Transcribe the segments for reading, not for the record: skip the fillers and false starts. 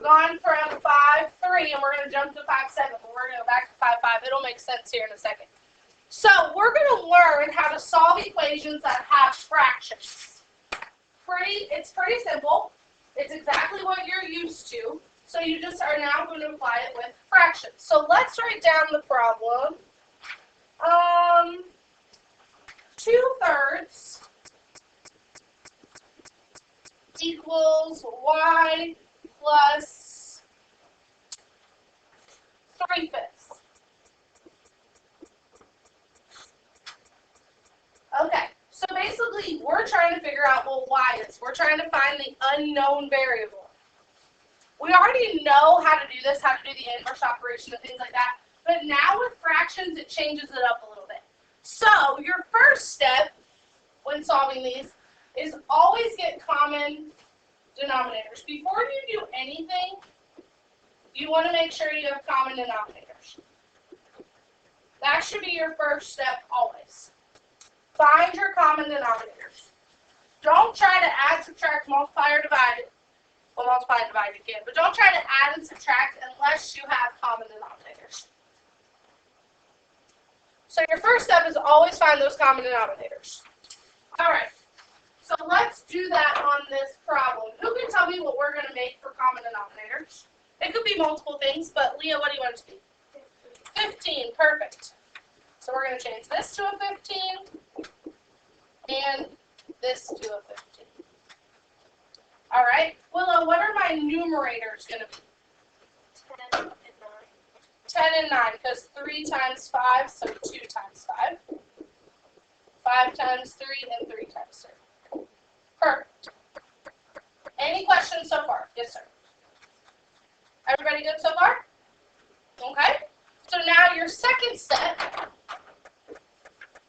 gone from 5-3, and we're going to jump to 5-7, but we're going to go back to 5-5. It'll make sense here in a second. So we're going to learn how to solve equations that have fractions. It's pretty simple. It's exactly what you're used to. So you just are now going to apply it with fractions. So let's write down the problem. 2/3 equals y plus 3/5. Okay, so basically we're trying to figure out what y is. We're trying to find the unknown variable. We already know how to do this, how to do the inverse operation and things like that, but now with fractions it changes it up a little bit. So your first step when solving these is always get common denominators. Before you do anything, you want to make sure you have common denominators. That should be your first step always. Find your common denominators. Don't try to add, subtract, multiply, or divide. Well, multiply and divide you can, but don't try to add and subtract unless you have common denominators. So your first step is always find those common denominators. All right, so let's do that on this problem. Who can tell me what we're going to make for common denominators? It could be multiple things, but Leah, what do you want it to be? 15, perfect. So we're going to change this to a 15 and this to a 15. All right, Willow, what are my numerators going to be? 10 and 9. 10 and 9, because 3 times 5, so 2 times 5. 5 times 3 and 3 times 3. Perfect. Any questions so far? Yes, sir. Everybody good so far? Okay. So now your second step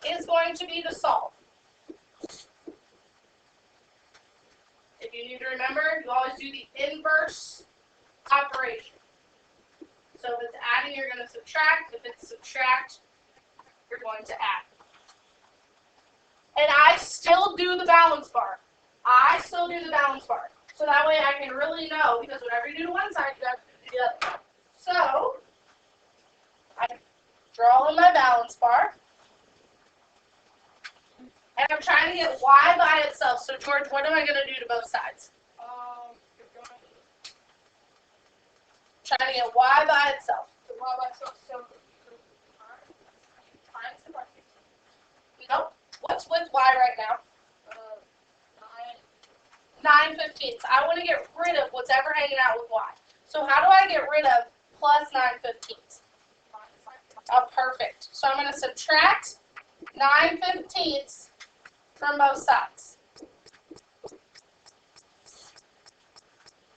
is going to be to solve. If you need to remember, you always do the inverse operation. So if it's adding, you're going to subtract. If it's subtract, you're going to add. And I still do the balance bar. I still do the balance bar. So that way I can really know, because whatever you do to one side, you have to do to the other. So I draw in my balance bar. And I'm trying to get y by itself. So George, what am I going to do to both sides? You're going to Trying to get y by itself. the y by itself, so times the bracket. Nope. What's with y right now? 9/15. I want to get rid of what's ever hanging out with y. So how do I get rid of plus 9/15? Oh, perfect. So I'm going to subtract 9/15 from both sides.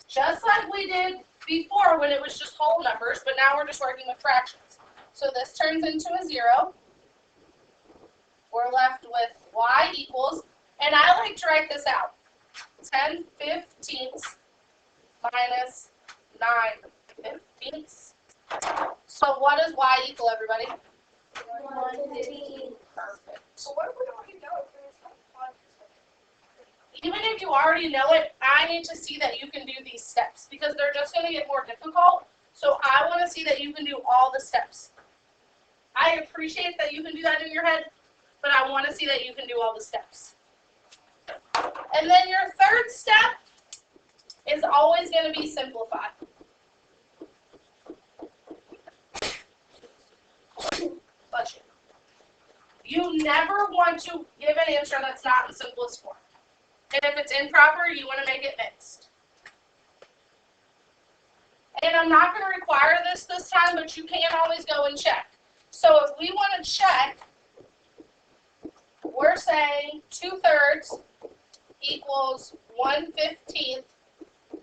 Just like we did before when it was just whole numbers, but now we're just working with fractions. So this turns into a 0. We're left with y equals, and I like to write this out, 10/15 minus 9/15. So what does y equal, everybody? 115. Perfect. So what if we already know if it's not fun? Even if you already know it, I need to see that you can do these steps because they're just going to get more difficult. So I want to see that you can do all the steps. I appreciate that you can do that in your head, but I want to see that you can do all the steps. And then your third step is always going to be simplify. Bless you. You never want to give an answer that's not in simplest form. And if it's improper, you want to make it mixed. And I'm not going to require this time, but you can always go and check. So if we want to check, we're saying 2/3 equals 1/15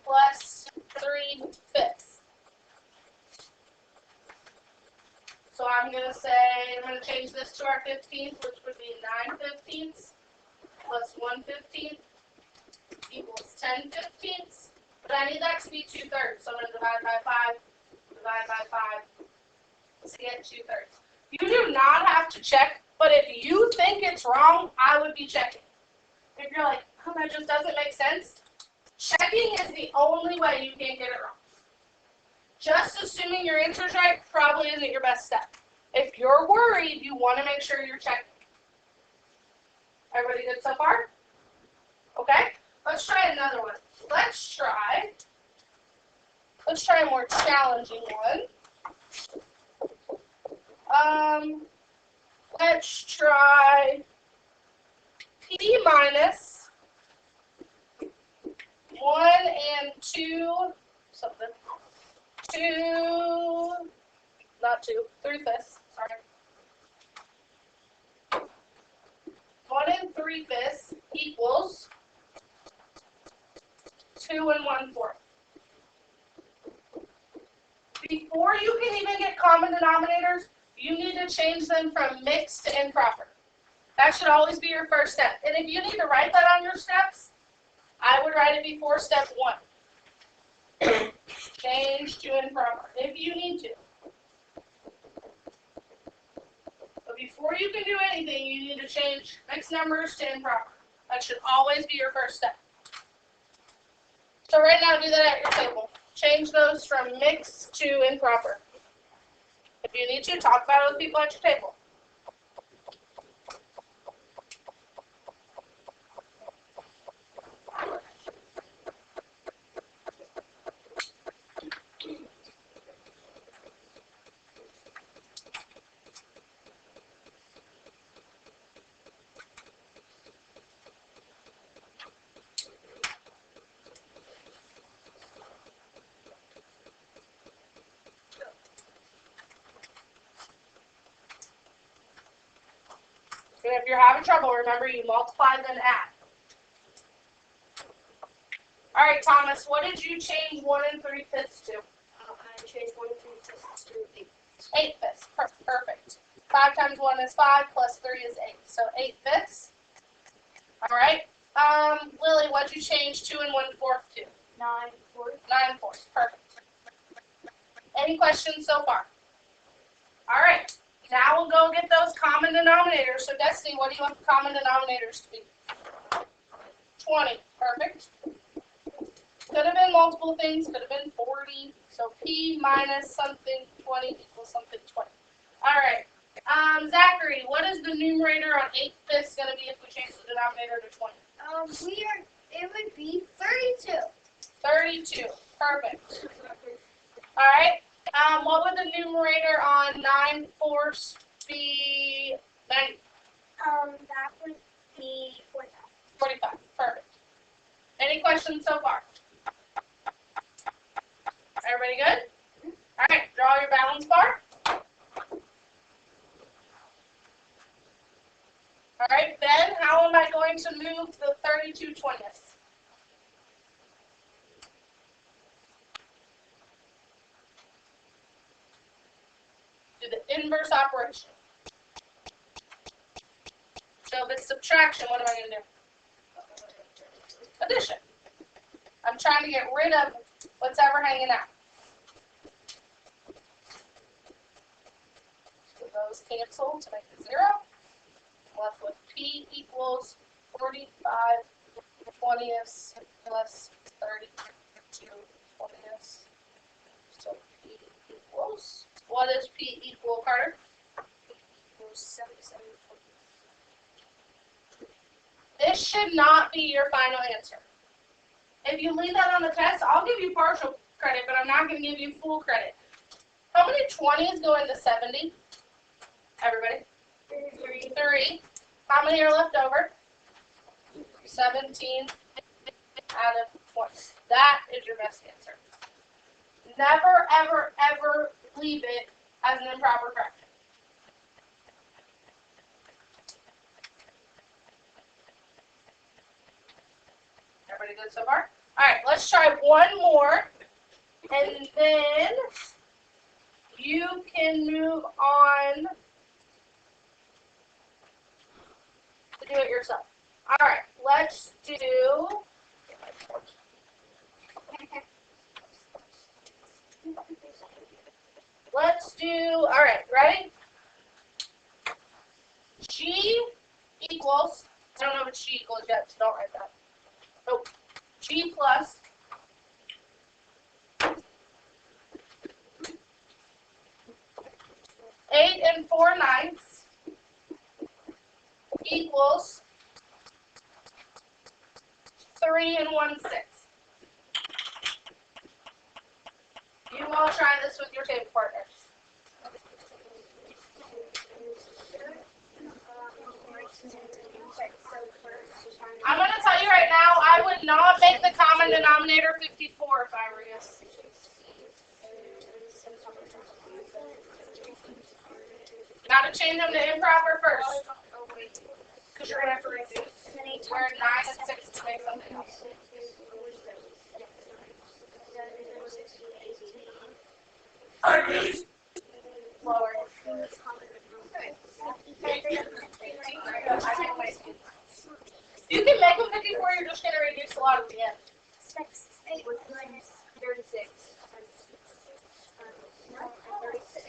plus 3/5. So I'm going to change this to our 15th, which would be 9/15 plus 1/15 equals 10/15. But I need that to be 2/3. So I'm going to divide by 5 to get 2/3. You do not have to check, but if you think it's wrong, I would be checking. If you're like, oh, that just doesn't make sense, checking is the only way you can't get it wrong. Just assuming your answer's right probably isn't your best step. If you're worried, you want to make sure you're checking. Everybody good so far? Okay, let's try another one. Let's try a more challenging one. Let's try P minus 1 and 2, something. 3/5, sorry. 1 and 3/5 equals 2 and 1/4. Before you can even get common denominators, you need to change them from mixed to improper. That should always be your first step. And if you need to write that on your steps, I would write it before step 1. Change to improper, if you need to. But before you can do anything, you need to change mixed numbers to improper. That should always be your first step. So right now, do that at your table. Change those from mixed to improper. If you need to, talk about it with people at your table. And if you're having trouble, remember you multiply then add. All right, Thomas, what did you change 1 and 3/5 to? I changed 1 and 3/5 to 8. 8/5. Perfect. 5 times 1 is 5, plus 3 is 8. So 8/5. All right. Lily, what did you change 2 and 1/4 to? 9/4. 9/4. Perfect. Any questions so far? All right. Now we'll go get those common denominators. So Destiny, what do you want the common denominators to be? 20. Perfect. Could have been multiple things. Could have been 40. So P minus something 20 equals something 20. All right. Zachary, what is the numerator on 8/5 going to be if we change the denominator to 20? It would be 32. 32. Perfect. All right. What would the numerator on 9/4 be? 90. That would be 45. 45. Perfect. Any questions so far? Everybody good? All right. Draw your balance bar. All right, Ben, how am I going to move the 32/20th? Do the inverse operation. So if it's subtraction, what am I going to do? Addition. I'm trying to get rid of what's ever hanging out. So those cancel to make it 0. Left with P equals 45/20ths plus 32/20ths. So P equals, what does P equal, Carter? Equals 77. This should not be your final answer. If you leave that on the test, I'll give you partial credit, but I'm not going to give you full credit. How many 20s go into 70? Everybody? 3. How many are left over? 17 out of 20. That is your best answer. Never, ever, ever leave it as an improper fraction. Everybody good so far? All right, let's try one more, and then you can move on to do it yourself. All right, let's do. All right, ready? G equals, I don't know what G equals yet, so don't write that. Nope. G plus 8 4/9 equals 3 1/6. You all try this with your table partners. I'm going to tell you right now, I would not make the common denominator 54 if I were you. Got to change them to improper first. Because you're going to have to reduce. Where 9 and 6 to make something else. Lower. You can make them 54, you're just going to reduce a lot at the end. 8 minus 36. No, 36.